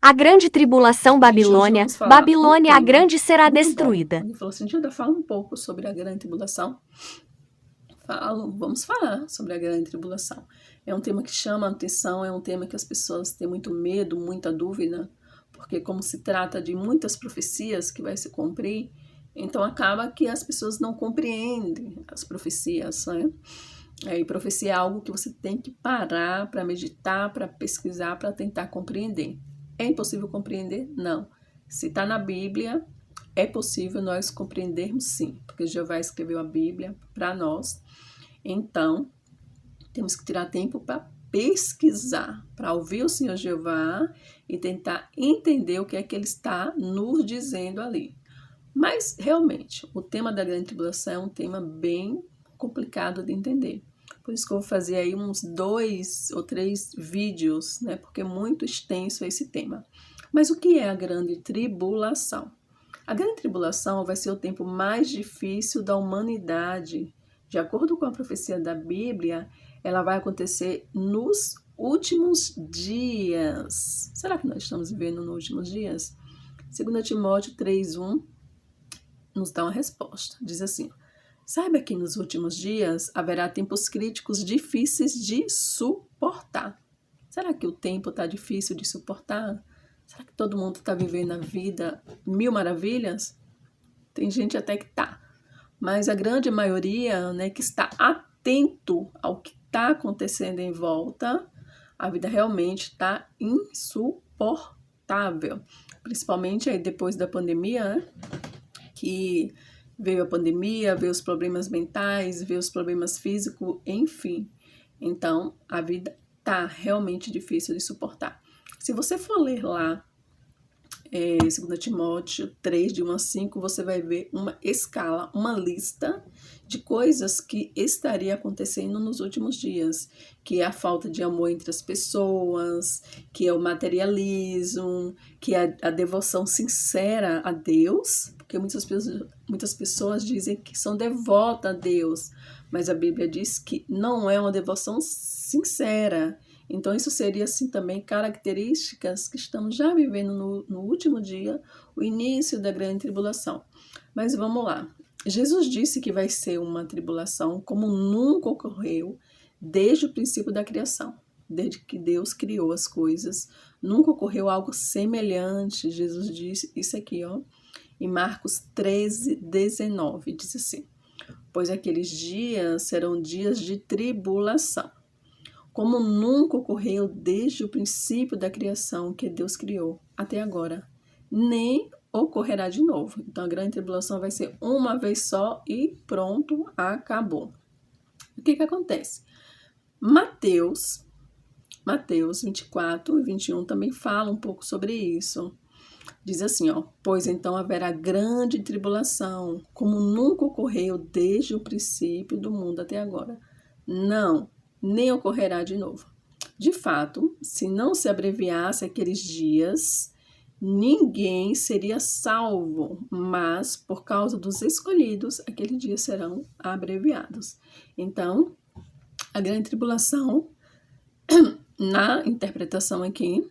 A grande tribulação Gente, hoje Babilônia, vamos falar Babilônia a tema grande será muito bom. destruída. Ele falou assim, Gilda, fala um pouco sobre a grande tribulação. Vamos falar sobre a grande tribulação. É um tema que chama a atenção, é um tema que as pessoas têm muito medo, muita dúvida, porque como se trata de muitas profecias que vai se cumprir, então acaba que as pessoas não compreendem as profecias, né? E profecia é algo que você tem que parar para meditar, para pesquisar, para tentar compreender. É impossível compreender? Não. Se está na Bíblia, é possível nós compreendermos sim, porque Jeová escreveu a Bíblia para nós. Então, temos que tirar tempo para pesquisar, para ouvir o Senhor Jeová e tentar entender o que é que ele está nos dizendo ali. Mas, realmente, o tema da grande tribulação é um tema bem complicado de entender. Por isso que eu vou fazer aí uns 2 ou 3 vídeos, né? Porque é muito extenso esse tema. Mas o que é a grande tribulação? A grande tribulação vai ser o tempo mais difícil da humanidade. De acordo com a profecia da Bíblia, ela vai acontecer nos últimos dias. Será que nós estamos vivendo nos últimos dias? 2 Timóteo 3:1 nos dá uma resposta. Diz assim: saiba que nos últimos dias haverá tempos críticos difíceis de suportar. Será que o tempo está difícil de suportar? Será que todo mundo está vivendo a vida mil maravilhas? Tem gente até que tá, mas a grande maioria, né, que está atento ao que está acontecendo em volta, a vida realmente está insuportável. Principalmente aí depois da pandemia, né? Que veio a pandemia, veio os problemas mentais, veio os problemas físicos, enfim. Então, a vida tá realmente difícil de suportar. Se você for ler lá, 2 Timóteo 3, de 1 a 5, você vai ver uma escala, uma lista de coisas que estaria acontecendo nos últimos dias, que é a falta de amor entre as pessoas, que é o materialismo, que é a devoção sincera a Deus, porque muitas pessoas dizem que são devotas a Deus, mas a Bíblia diz que não é uma devoção sincera. Então, isso seria, assim, também características que estamos já vivendo no último dia, o início da grande tribulação. Mas vamos lá. Jesus disse que vai ser uma tribulação como nunca ocorreu desde o princípio da criação. Desde que Deus criou as coisas, nunca ocorreu algo semelhante. Jesus disse isso aqui, ó, em Marcos 13:19, diz assim: pois aqueles dias serão dias de tribulação, como nunca ocorreu desde o princípio da criação que Deus criou até agora, nem ocorrerá de novo. Então a grande tribulação vai ser uma vez só e pronto, acabou. O que acontece? Mateus 24 e 21 também fala um pouco sobre isso. Diz assim, ó: pois então haverá grande tribulação, como nunca ocorreu desde o princípio do mundo até agora. Não, nem ocorrerá de novo. De fato, se não se abreviasse aqueles dias, ninguém seria salvo, mas por causa dos escolhidos, aqueles dias serão abreviados. Então, a grande tribulação, na interpretação aqui,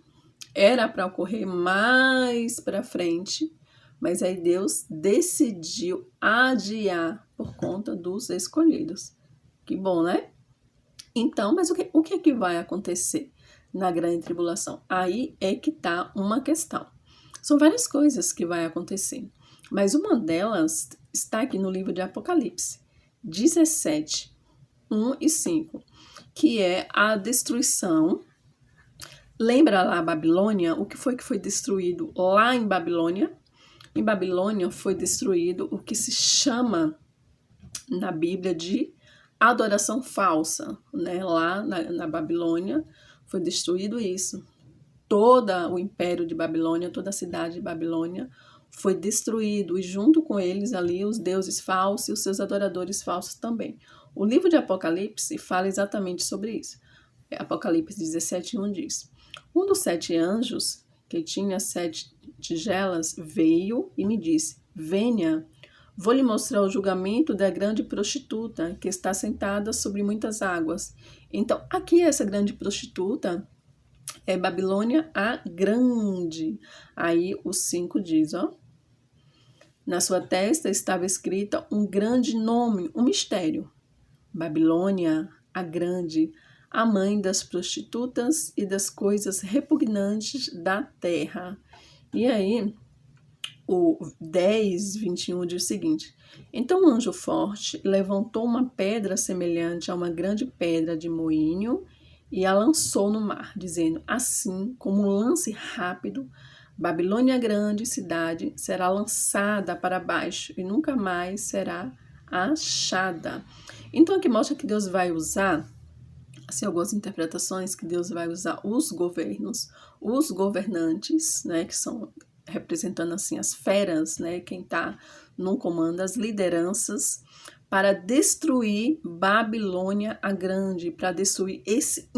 era para ocorrer mais para frente, mas aí Deus decidiu adiar por conta dos escolhidos. Que bom, né? Então, mas o que é que vai acontecer na grande tribulação? Aí é que está uma questão. São várias coisas que vai acontecer, mas uma delas está aqui no livro de Apocalipse 17, 1 e 5, que é a destruição. Lembra lá a Babilônia? O que foi destruído lá em Babilônia? Em Babilônia foi destruído o que se chama na Bíblia de adoração falsa, né? Lá na Babilônia foi destruído isso. Todo o império de Babilônia, toda a cidade de Babilônia foi destruído, e junto com eles ali os deuses falsos e os seus adoradores falsos também. O livro de Apocalipse fala exatamente sobre isso. Apocalipse 17:1 diz: um dos 7 anjos, que tinha 7 tigelas, veio e me disse: venha, vou lhe mostrar o julgamento da grande prostituta, que está sentada sobre muitas águas. Então, aqui essa grande prostituta É Babilônia a Grande. Aí o 5 diz, ó. Na sua testa estava escrita um grande nome, um mistério. Babilônia a Grande, a mãe das prostitutas e das coisas repugnantes da terra. E aí, o 10:21 diz o seguinte: então o anjo forte levantou uma pedra semelhante a uma grande pedra de moinho e a lançou no mar, dizendo: assim como um lance rápido, Babilônia grande cidade será lançada para baixo e nunca mais será achada. Então aqui mostra que Deus vai usar, assim, algumas interpretações, que Deus vai usar os governos, os governantes, né, que são representando assim as feras, né, quem está no comando, as lideranças, para destruir Babilônia a Grande, para destruir esse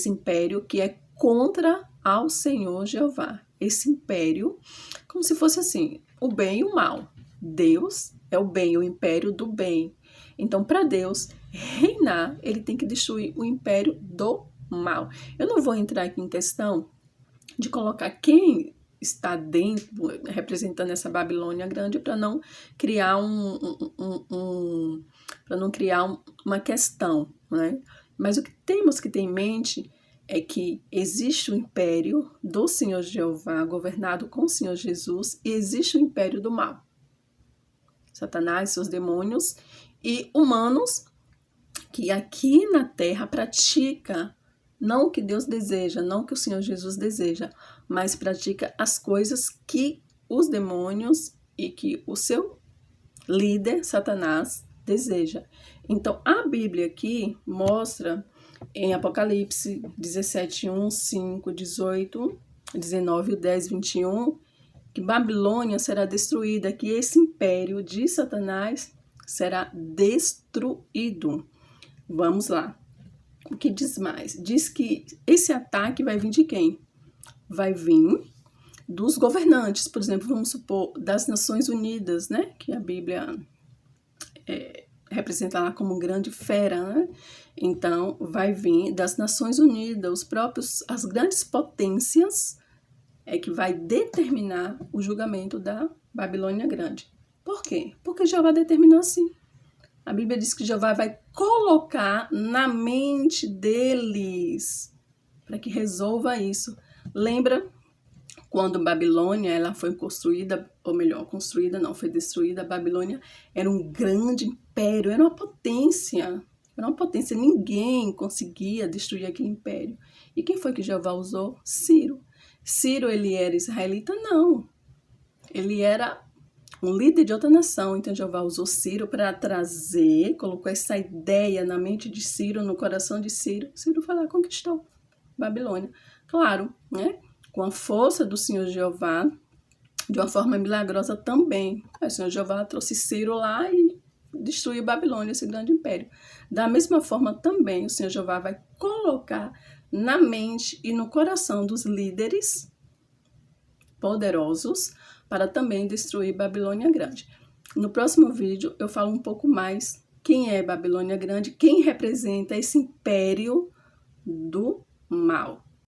império que é contra ao Senhor Jeová. Esse império, como se fosse assim, o bem e o mal. Deus é o bem, o império do bem. Então, para Deus reinar, ele tem que destruir o império do mal. Eu não vou entrar aqui em questão de colocar quem está dentro, representando essa Babilônia grande, para não criar uma questão, né? Mas o que temos que ter em mente é que existe o império do Senhor Jeová, governado com o Senhor Jesus, e existe o império do mal. Satanás, seus demônios e humanos que aqui na terra pratica não o que Deus deseja, não o que o Senhor Jesus deseja, mas pratica as coisas que os demônios e que o seu líder, Satanás, deseja. Então, a Bíblia aqui mostra em Apocalipse 17:1, 5, 18, 19, 10, 21, que Babilônia será destruída, que esse império de Satanás será destruído. Vamos lá. O que diz mais? Diz que esse ataque vai vir de quem? Vai vir dos governantes, por exemplo, vamos supor, das Nações Unidas, né? Que a Bíblia representa lá como grande fera, né? Então, vai vir das Nações Unidas, as grandes potências é que vai determinar o julgamento da Babilônia Grande. Por quê? Porque Jeová determinou assim. A Bíblia diz que Jeová vai colocar na mente deles para que resolva isso. Lembra quando Babilônia ela foi construída, ou melhor, construída não, foi destruída. A Babilônia era um grande império, era uma potência. Era uma potência, ninguém conseguia destruir aquele império. E quem foi que Jeová usou? Ciro. Ciro, ele era israelita? Não. Ele era um líder de outra nação. Então Jeová usou Ciro para trazer, colocou essa ideia na mente de Ciro, no coração de Ciro. Ciro foi lá, conquistou Babilônia. Claro, né? Com a força do Senhor Jeová, de uma forma milagrosa também. O Senhor Jeová trouxe Ciro lá e destruiu Babilônia, esse grande império. Da mesma forma também, o Senhor Jeová vai colocar na mente e no coração dos líderes poderosos para também destruir Babilônia Grande. No próximo vídeo eu falo um pouco mais quem é Babilônia Grande, quem representa esse império do mal.